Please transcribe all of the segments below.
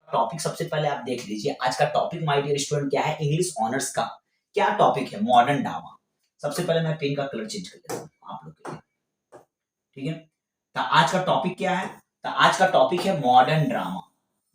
Topic सबसे पहले आप देख लीजिए। आज का टॉपिक माय डियर स्टूडेंट क्या है? इंग्लिश ऑनर्स का क्या टॉपिक है? Modern drama. सबसे पहले मैं पेन का कलर चेंज कर देता हूँ आप लोग के लिए, ठीक है। तो आज का टॉपिक क्या है? तो आज का टॉपिक है मॉडर्न ड्रामा।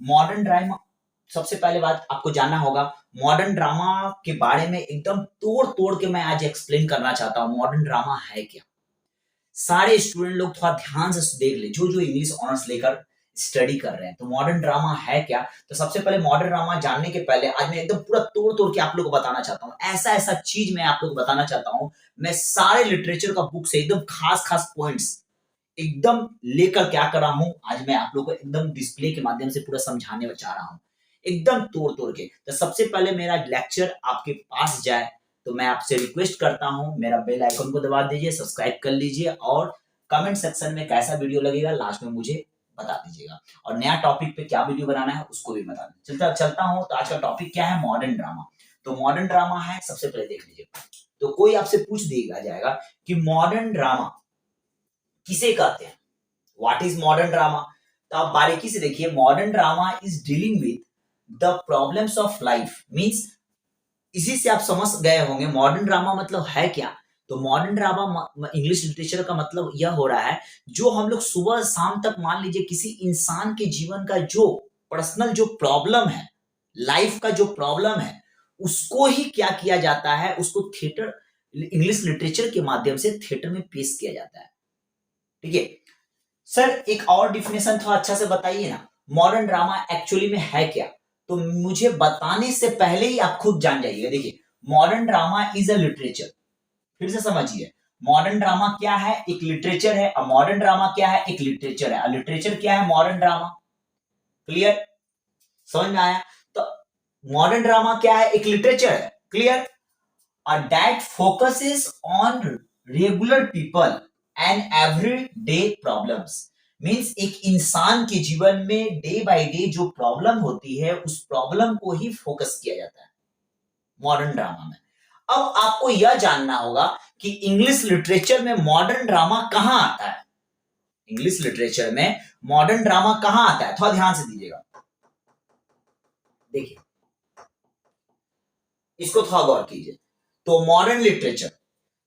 मॉडर्न ड्रामा, सबसे पहले बात आपको जानना होगा मॉडर्न ड्रामा के बारे में एकदम तोड़ तोड़ के मैं आज एक्सप्लेन करना चाहता हूँ। मॉडर्न ड्रामा है क्या? सारे स्टूडेंट लोग थोड़ा ध्यान से देख ले, जो जो इंग्लिश ऑनर्स लेकर स्टडी कर रहे हैं। तो मॉडर्न ड्रामा है क्या? तो सबसे पहले मॉडर्न ड्रामा जानने के पहले आज मैं एकदम पूरा तोड़ तोड़ के आप लोग को बताना चाहता हूँ। ऐसा ऐसा चीज मैं आप लोग को बताना चाहता हूँ। मैं सारे लिटरेचर का बुक से एकदम खास खास पॉइंट्स एकदम लेकर क्या कर रहा हूँ, आज मैं आप लोग को एकदम डिस्प्ले के माध्यम से पूरा समझाने चाह रहा हूँ, एकदम तोड़ तोड़ के। तो सबसे पहले मेरा लेक्चर आपके पास जाए तो मैं आपसे रिक्वेस्ट करता हूं, मेरा बेल आइकन को दबा दीजिए, सब्सक्राइब कर लीजिए और कमेंट सेक्शन में कैसा वीडियो लगेगा लास्ट में मुझे बता दीजिएगा। और नया टॉपिक पे क्या वीडियो बनाना है उसको भी बता दीजिए। चलता हूं। तो आज का टॉपिक क्या है? Modern drama. तो मॉडर्न ड्रामा है, सबसे पहले देख लीजिए। तो कोई आपसे पूछ देगा जाएगा कि मॉडर्न ड्रामा किसे कहते हैं, व्हाट इज मॉडर्न ड्रामा? तो आप बारीकी से देखिए। Modern drama is dealing with the problems of life. Means इसी से आप समझ गए होंगे मॉडर्न ड्रामा मतलब है क्या। तो मॉडर्न ड्रामा इंग्लिश लिटरेचर का मतलब यह हो रहा है, जो हम लोग सुबह शाम तक मान लीजिए किसी इंसान के जीवन का जो पर्सनल जो प्रॉब्लम है, लाइफ का जो प्रॉब्लम है, उसको ही क्या किया जाता है, उसको थिएटर, इंग्लिश लिटरेचर के माध्यम से थिएटर में पेश किया जाता है, ठीक है। सर एक और डिफिनेशन थोड़ा अच्छा से बताइए ना, मॉडर्न ड्रामा एक्चुअली में है क्या? तो मुझे बताने से पहले ही आप खुद जान जाइएगा। देखिए, modern drama is a literature. फिर से समझिए, मॉडर्न ड्रामा क्या है? एक लिटरेचर है। अब मॉडर्न ड्रामा क्या है? एक लिटरेचर है। लिटरेचर क्या है? Modern drama. क्लियर? समझ में आया? तो मॉडर्न ड्रामा क्या है? एक लिटरेचर है। क्लियर? और that focuses on regular people and everyday problems. Means एक इंसान के जीवन में डे बाय डे जो प्रॉब्लम होती है, उस प्रॉब्लम को ही फोकस किया जाता है मॉडर्न ड्रामा में। अब आपको यह जानना होगा कि इंग्लिश लिटरेचर में मॉडर्न ड्रामा कहां आता है। इंग्लिश लिटरेचर में मॉडर्न ड्रामा कहां आता है? थोड़ा ध्यान से दीजिएगा, देखिए इसको थोड़ा गौर कीजिए। तो मॉडर्न लिटरेचर,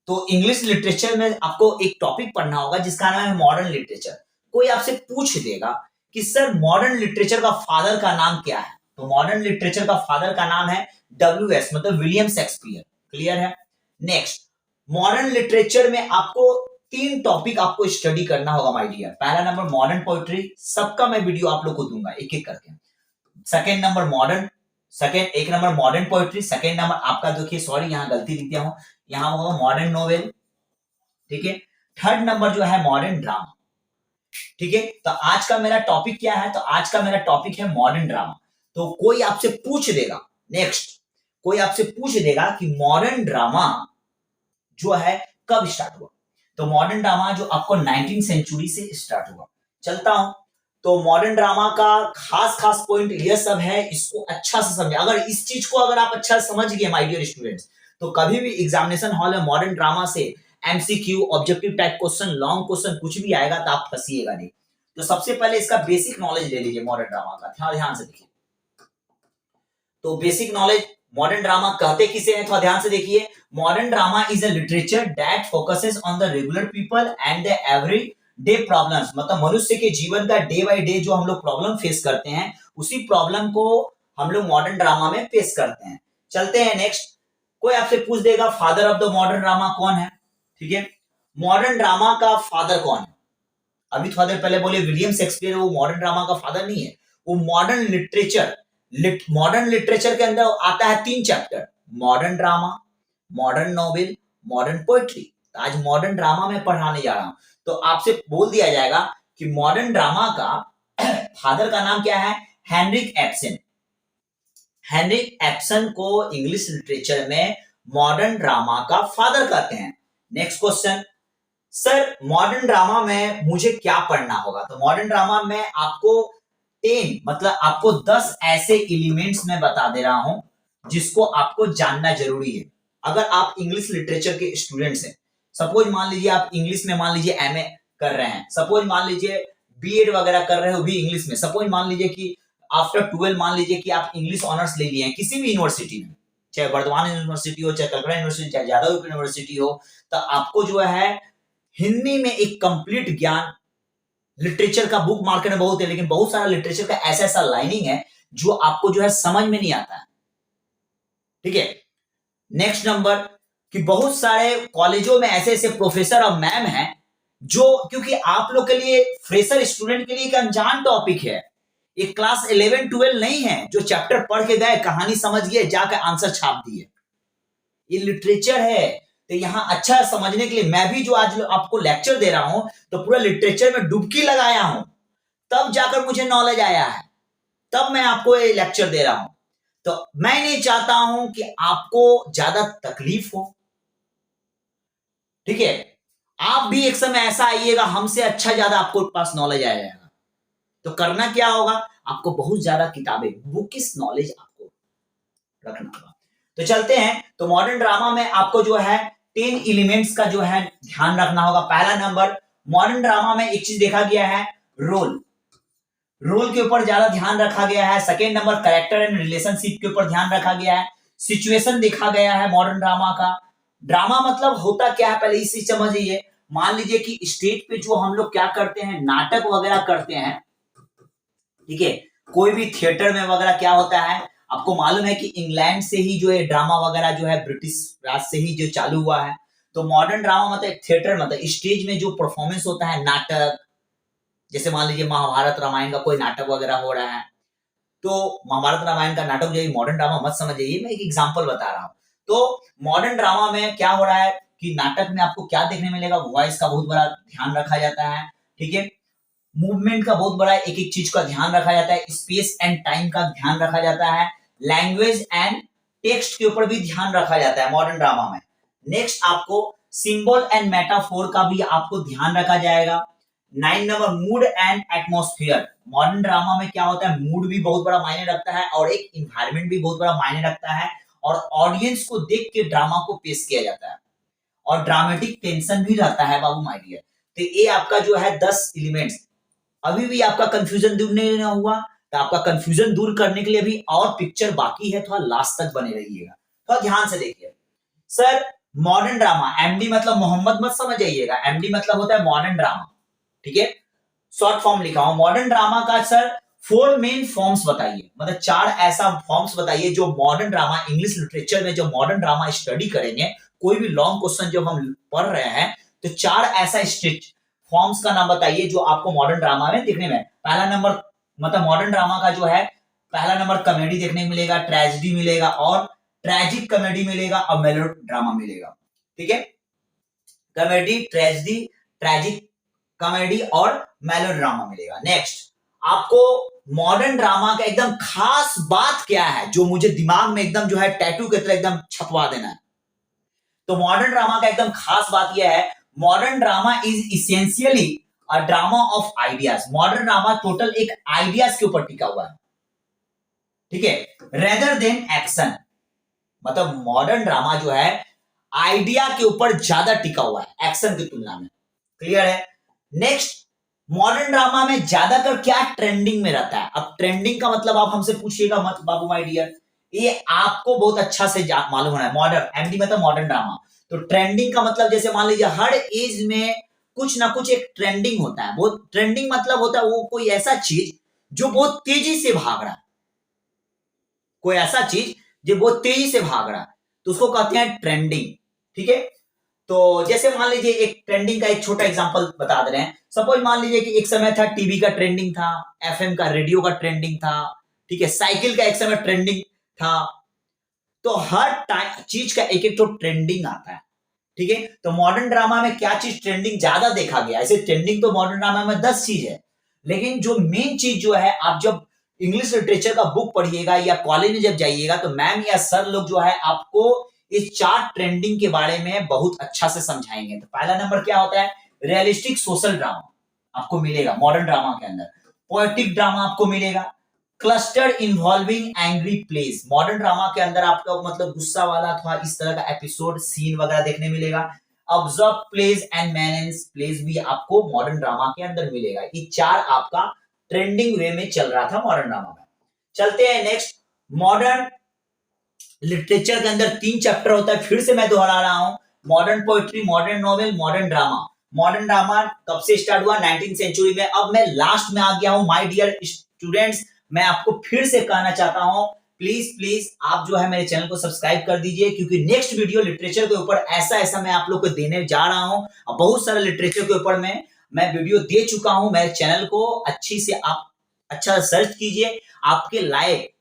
तो इंग्लिश लिटरेचर में आपको एक टॉपिक पढ़ना होगा जिसका नाम है मॉडर्न लिटरेचर। कोई आपसे पूछ देगा कि सर मॉडर्न लिटरेचर का फादर का नाम क्या है? तो मॉडर्न लिटरेचर का फादर का नाम है WS, मतलब विलियम शेक्सपियर। क्लियर है? नेक्स्ट, मॉडर्न लिटरेचर में आपको 3 टॉपिक आपको स्टडी करना होगा माय डियर। पहला नंबर मॉडर्न पोएट्री, सबका मैं वीडियो आप लोग को दूंगा एक एक करके। सेकेंड नंबर मॉडर्न, सेकेंड एक number modern poetry, second number आपका देखिए, सॉरी यहां गलती लिख दिया हूं, यहां होगा मॉडर्न नोवेल, ठीक है। थर्ड नंबर जो है मॉडर्न ड्रामा, ठीक है। तो आज का मेरा टॉपिक क्या है? तो आज का मेरा टॉपिक है मॉडर्न ड्रामा। तो कोई आपसे पूछ देगा, नेक्स्ट कोई आपसे पूछ देगा कि मॉडर्न ड्रामा जो है कब स्टार्ट हुआ? तो मॉडर्न ड्रामा जो आपको 19वीं सेंचुरी से स्टार्ट हुआ। चलता हूं। तो मॉडर्न ड्रामा का खास खास पॉइंट ये सब है, इसको अच्छा से समझे। अगर इस चीज को अगर आप अच्छा से समझ गए माय डियर स्टूडेंट्स, तो कभी भी एग्जामिनेशन हॉल में मॉडर्न ड्रामा से MCQ, objective type question, long question कुछ भी आएगा तो आप फंसिएगा नहीं। तो सबसे पहले इसका बेसिक नॉलेज ले लीजिए मॉडर्न ड्रामा का, ध्यान से देखिए। तो बेसिक नॉलेज, मॉडर्न ड्रामा कहते किसे हैं? थोड़ा ध्यान से देखिए। Modern drama is a literature that focuses on the regular people and the every day problems. मतलब मनुष्य के जीवन का डे बाय डे जो हम लोग प्रॉब्लम फेस करते हैं, उसी प्रॉब्लम को हम लोग मॉडर्न ड्रामा में फेस करते हैं। चलते हैं नेक्स्ट। कोई आपसे पूछ देगा father of the modern drama कौन है? ठीक है, मॉडर्न ड्रामा का फादर कौन है? अभी थोड़ा देर पहले बोले विलियम शेक्सपियर, वो मॉडर्न ड्रामा का फादर नहीं है, वो मॉडर्न लिटरेचर। मॉडर्न लिटरेचर के अंदर आता है 3 chapter, modern drama, modern novel, modern poetry. तो आज मॉडर्न ड्रामा में पढ़ाने जा रहा हूं। तो आपसे बोल दिया जाएगा कि मॉडर्न ड्रामा का फादर का नाम क्या है? Heinrich absence. हेनरिक एब्सन को इंग्लिश लिटरेचर में मॉडर्न ड्रामा का फादर कहते हैं। Next question, sir modern drama में मुझे क्या पढ़ना होगा? तो मॉडर्न ड्रामा में आपको 10 मतलब आपको 10 ऐसे एलिमेंट्स में बता दे रहा हूं जिसको आपको जानना जरूरी है। अगर आप इंग्लिश लिटरेचर के स्टूडेंट्स हैं, सपोज मान लीजिए आप इंग्लिश में मान लीजिए एमए कर रहे हैं, सपोज मान लीजिए बीएड वगैरह कर रहे हो भी इंग्लिश में, सपोज मान लीजिए कि आफ्टर 12 मान लीजिए कि आप इंग्लिश ऑनर्स ले लिए हैं किसी भी यूनिवर्सिटी में, चाहे वर्धमान यूनिवर्सिटी हो, चाहे कलकत्ता यूनिवर्सिटी, चाहे जादव यूनिवर्सिटी हो, तो आपको जो है हिंदी में एक कंप्लीट ज्ञान, लिटरेचर का बुक मार्केट में बहुत है, लेकिन बहुत सारा लिटरेचर का ऐसा ऐसा लाइनिंग है जो आपको जो है समझ में नहीं आता है। ठीक है, नेक्स्ट नंबर कि बहुत सारे कॉलेजों में ऐसे ऐसे प्रोफेसर और मैम हैं जो, क्योंकि आप लोग के लिए फ्रेशर स्टूडेंट के लिए एक अनजान टॉपिक है, एक क्लास 11 12 नहीं है जो चैप्टर पढ़ के गए, कहानी समझ गए, जाकर आंसर छाप दिए। ये लिटरेचर है, तो यहां अच्छा समझने के लिए मैं भी जो आज आपको लेक्चर दे रहा हूं तो पूरा लिटरेचर में डुबकी लगाया हूं, तब जाकर मुझे नॉलेज आया है, तब मैं आपको ये लेक्चर दे रहा हूं। तो मैं नहीं चाहता हूं कि आपको ज्यादा तकलीफ हो। ठीक है, आप भी एक समय ऐसा आइएगा हमसे अच्छा ज्यादा आपको पास नॉलेज आ जाएगा, तो करना क्या होगा, आपको बहुत ज्यादा किताबें, बुकिश नॉलेज आपको रखना होगा। तो चलते हैं, तो मॉडर्न ड्रामा में आपको जो है 10 एलिमेंट्स का जो है ध्यान रखना होगा। पहला नंबर, मॉडर्न ड्रामा में एक चीज देखा गया है, रोल, रोल के ऊपर ज्यादा ध्यान रखा गया है। Second number, character and relationship के ऊपर ध्यान रखा गया है। सिचुएशन देखा गया है मॉडर्न ड्रामा का। ड्रामा मतलब होता क्या है, पहले इसी समझिए। मान लीजिए कि स्टेज पे जो हम लोग क्या करते हैं, नाटक वगैरह करते हैं, ठीक है, कोई भी थिएटर में वगैरह क्या होता है, आपको मालूम है कि इंग्लैंड से ही जो है ड्रामा वगैरह जो है ब्रिटिश राज से ही जो चालू हुआ है। तो मॉडर्न ड्रामा मतलब थिएटर, मतलब स्टेज में जो परफॉर्मेंस होता है, नाटक, जैसे मान लीजिए महाभारत रामायण का कोई नाटक वगैरह हो रहा है, तो महाभारत रामायण का नाटक जो है मॉडर्न ड्रामा मत समझिए, मैं एक एग्जांपल बता रहा हूं। तो मॉडर्न ड्रामा में क्या हो रहा है कि नाटक में आपको क्या देखने मिलेगा, वॉइस का बहुत बड़ा ध्यान रखा जाता है, ठीक है, मूवमेंट का बहुत बड़ा एक एक चीज का ध्यान रखा जाता है, स्पेस एंड टाइम का ध्यान रखा जाता है, लैंग्वेज एंड टेक्स्ट के ऊपर भी ध्यान रखा जाता है मॉडर्न ड्रामा में। नेक्स्ट, आपको सिंबल एंड मेटाफोर का भी आपको ध्यान रखा जाएगा। 9 number, mood and atmosphere. Modern drama में क्या होता है, मूड भी बहुत बड़ा मायने रखता है और एक इन्वायरमेंट भी बहुत बड़ा मायने रखता है, और ऑडियंस को देख के ड्रामा को पेश किया जाता है, और ड्रामेटिक टेंशन भी रहता है बाबू माय डियर। तो ये आपका जो है 10 एलिमेंट्स। अभी भी आपका कंफ्यूजन दूर नहीं हुआ, तो आपका कंफ्यूजन दूर करने के लिए भी और पिक्चर बाकी है, थोड़ा लास्ट तक बने रहिएगा, थोड़ा ध्यान से देखिए। सर मॉडर्न ड्रामा, एमडी मतलब मोहम्मद मत समझ जाइएगा, एमडी मतलब होता है मॉडर्न ड्रामा, ठीक है, शॉर्ट फॉर्म लिखा हूं। मॉडर्न ड्रामा का सर 4 मेन फॉर्म्स बताइए, मतलब 4 ऐसा फॉर्म्स बताइए जो मॉडर्न ड्रामा, इंग्लिश लिटरेचर में जो मॉडर्न ड्रामा स्टडी करेंगे, कोई भी लॉन्ग क्वेश्चन जब हम पढ़ रहे हैं, तो 4 ऐसा स्ट्रिक्ट फॉर्म्स का नाम बताइए जो आपको मॉडर्न ड्रामा में देखने में। पहला नंबर, मतलब मॉडर्न ड्रामा का जो है पहला नंबर, कॉमेडी देखने को मिलेगा, ट्रेजेडी मिलेगा, और ट्रेजिक कॉमेडी मिलेगा, और मेलो ड्रामा मिलेगा, ठीक है, कॉमेडी, ट्रेजेडी, ट्रेजिक कॉमेडी और मेलोड्रामा मिलेगा। नेक्स्ट, आपको मॉडर्न ड्रामा का एकदम खास बात क्या है जो मुझे दिमाग में एकदम जो है टैटू की तरह एकदम छपवा देना है। तो मॉडर्न ड्रामा का एकदम खास बात यह है, modern drama is essentially a drama of ideas. Modern drama total एक आइडियाज के ऊपर टिका हुआ है, ठीक है, रेदर देन एक्शन। मतलब मॉडर्न ड्रामा जो है आइडिया के ऊपर ज्यादा टिका हुआ है एक्शन की तुलना में। क्लियर है? नेक्स्ट, मॉडर्न ड्रामा में ज्यादातर क्या ट्रेंडिंग में रहता है। अब ट्रेंडिंग का मतलब आप हमसे पूछिएगा मत बाबू माय डियर, ये आपको बहुत अच्छा से मालूम होना है। मॉडर्न, एमडी मतलब मॉडर्न ड्रामा, तो ट्रेंडिंग का मतलब जैसे मान लीजिए हर एज में कुछ ना कुछ एक ट्रेंडिंग होता है। बहुत ट्रेंडिंग मतलब होता है वो कोई ऐसा चीज जो बहुत तेजी से भाग रहा है, कोई ऐसा चीज जो बहुत तेजी से भाग रहा है, तो उसको कहते हैं ट्रेंडिंग, ठीक है। तो जैसे मान लीजिए एक ट्रेंडिंग का एक छोटा एग्जांपल बता दे रहे हैं। सपोज मान लीजिए कि एक समय था टीवी का ट्रेंडिंग था, एफएम का, रेडियो का ट्रेंडिंग था, ठीक है, साइकिल का एक समय ट्रेंडिंग था। तो हर चीज का एक एक तो ट्रेंडिंग आता है, ठीक है। तो मॉडर्न ड्रामा में क्या चीज ट्रेंडिंग ज्यादा देखा गया, ऐसे ट्रेंडिंग तो मॉडर्न ड्रामा में 10 चीज है, लेकिन जो मेन चीज जो है, आप जब इंग्लिश लिटरेचर का बुक पढ़िएगा या कॉलेज में जब जाइएगा तो मैम या सर लोग जो है आपको इस 4 ट्रेंडिंग के बारे में बहुत अच्छा से समझाएंगे। तो पहला नंबर क्या होता है, रियलिस्टिक सोशल ड्रामा आपको मिलेगा मॉडर्न ड्रामा के अंदर, पोएटिक ड्रामा आपको मिलेगा, cluster involving angry place. Modern drama के अंदर आपको मतलब गुस्सा वाला अथवा इस तरह का एपिसोड, सीन वगैरह देखने मिलेगा। ऑब्जर्व प्लेस एंड मैनेंस प्लेस भी आपको मॉडर्न ड्रामा के अंदर मिलेगा। ये 4 आपका ट्रेंडिंग वे में चल रहा था मॉडर्न ड्रामा में। चलते हैं नेक्स्ट। मॉडर्न लिटरेचर के अंदर 3 चैप्टर होता है, फिर से मैं दोहरा रहा हूं, modern poetry, modern novel, modern drama. Modern drama कब से स्टार्ट हुआ? 19वीं सेंचुरी में। अब मैं लास्ट में आ गया हूं माय डियर स्टूडेंट्स, मैं आपको फिर से कहना चाहता हूं, प्लीज प्लीज आप जो है मेरे चैनल को सब्सक्राइब कर दीजिए, क्योंकि नेक्स्ट वीडियो लिटरेचर के ऊपर ऐसा ऐसा मैं आप लोग को देने जा रहा हूं। बहुत सारा लिटरेचर के ऊपर मैं वीडियो दे चुका हूं। मेरे चैनल को अच्छी से आप अच्छा सर्च कीजिए, आपके लायक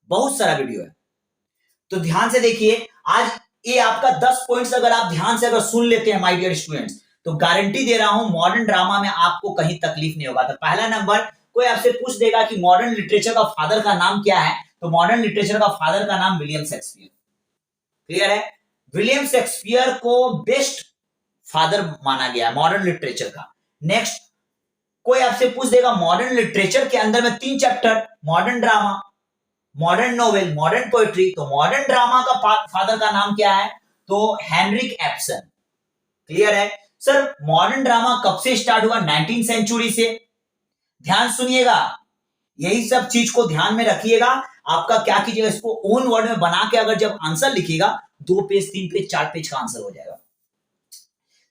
बहुत सारा वीडियो है। तो ध्यान से देखिए, आज ये आपका 10 पॉइंट्स अगर आप ध्यान से अगर सुन लेते हैं माय डियर स्टूडेंट्स, तो गारंटी दे रहा हूं मॉडर्न ड्रामा में आपको कहीं तकलीफ नहीं होगा। तो पहला नंबर, कोई आपसे पूछ देगा कि मॉडर्न लिटरेचर का फादर का नाम क्या है, तो मॉडर्न लिटरेचर का फादर का नाम विलियम शेक्सपियर। क्लियर है? विलियम शेक्सपियर को बेस्ट फादर माना गया मॉडर्न लिटरेचर का। नेक्स्ट, कोई आपसे पूछ देगा मॉडर्न लिटरेचर के अंदर में 3 chapter, modern drama, modern novel, modern poetry, तो मॉडर्न ड्रामा का फादर का नाम क्या है? तो हेनरिक एब्सन। क्लियर है? सर मॉडर्न ड्रामा कब से स्टार्ट हुआ? 19वीं सेंचुरी से। ध्यान सुनिएगा, यही सब चीज को ध्यान में रखिएगा। आपका क्या कीजिएगा, इसको ओन वर्ड में बना के अगर जब आंसर लिखिएगा, 2 पेज 3 पेज 4 पेज का आंसर हो जाएगा।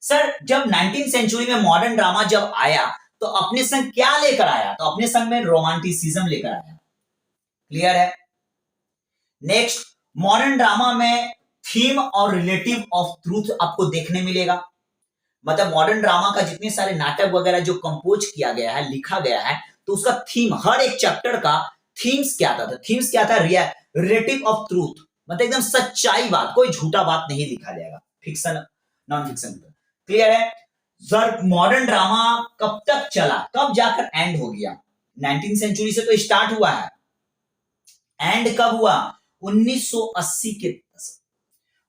सर जब 19वीं सेंचुरी में मॉडर्न ड्रामा जब आया, तो अपने संग क्या लेकर आया? तो अपने संग में रोमांटिसिज्म लेकर आया। क्लियर है? नेक्स्ट, मॉडर्न ड्रामा में थीम और रिलेटिव ऑफ ट्रूथ आपको देखने मिलेगा। मतलब मॉडर्न ड्रामा का जितने सारे नाटक वगैरह जो कंपोज किया गया है, लिखा गया है, तो उसका थीम, हर एक चैप्टर का थीम्स क्या था? थीम्स क्या था? रिलेटिव ऑफ ट्रूथ, मतलब एकदम सच्चाई बात, कोई झूठा बात नहीं लिखा जाएगा, फिक्शन नॉन फिक्शन। क्लियर है? सर मॉडर्न ड्रामा कब तक चला, कब जाकर एंड हो गया? 19वीं सेंचुरी से तो स्टार्ट हुआ है, एंड कब हुआ? 1980 के दशक,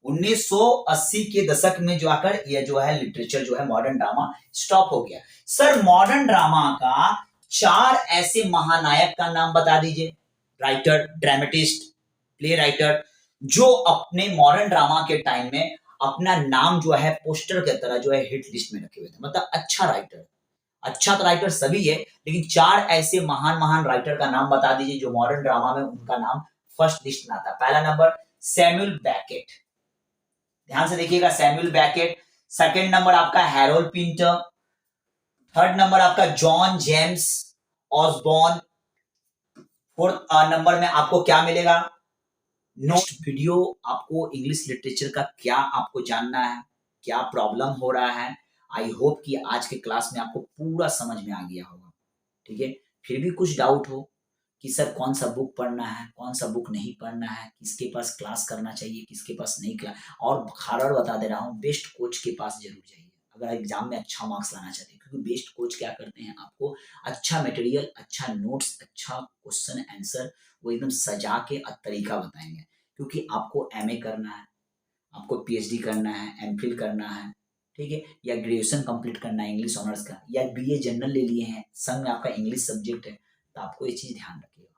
1980 के दशक में जो आकर यह जो है लिटरेचर जो है मॉडर्न ड्रामा स्टॉप हो गया। सर मॉडर्न ड्रामा का 4 ऐसे महानायक का नाम बता दीजिए, राइटर, ड्रामेटिस्ट, प्ले राइटर, जो अपने मॉडर्न ड्रामा के टाइम में अपना नाम जो है पोस्टर की तरह जो है हिट लिस्ट में रखे हुए थे। मतलब अच्छा राइटर, अच्छा तो राइटर सभी है, लेकिन 4 ऐसे महान महान राइटर का नाम बता दीजिए जो मॉडर्न ड्रामा में उनका नाम फर्स्ट लिस्ट में आता। पहला नंबर सैमुअल बेकेट, ध्यान से देखिएगा, सैमुअल बेकेट। सेकंड नंबर आपका हैरोल्ड पिंटर। थर्ड नंबर आपका John James Osborne. Fourth number में आपको क्या मिलेगा? नेक्स्ट वीडियो आपको इंग्लिश लिटरेचर का क्या आपको जानना है, क्या प्रॉब्लम हो रहा है, आई होप कि आज के क्लास में आपको पूरा समझ में आ गया होगा। ठीक है? फिर भी कुछ डाउट हो कि सर कौन सा बुक पढ़ना है, कौन सा बुक नहीं पढ़ना है, किसके पास क्लास करना चाहिए, किसके पास नहीं क्लास, और खारड़ बता दे रहा हूँ, बेस्ट कोच के पास जरूर जाइए अगर एग्जाम में अच्छा मार्क्स लाना चाहते हैं, क्योंकि बेस्ट कोच क्या करते हैं, आपको अच्छा मटेरियल, अच्छा नोट्स, अच्छा क्वेश्चन आंसर वो एकदम सजा के तरीका बताएंगे। क्योंकि आपको एमए करना है, आपको पीएचडी करना है, एमफिल करना है, ठीक है, या ग्रेजुएशन कंप्लीट करना है इंग्लिश ऑनर्स का, या बीए जनरल ले लिए हैं, संग में आपका इंग्लिश सब्जेक्ट है, तो आपको ये चीज ध्यान रखिएगा।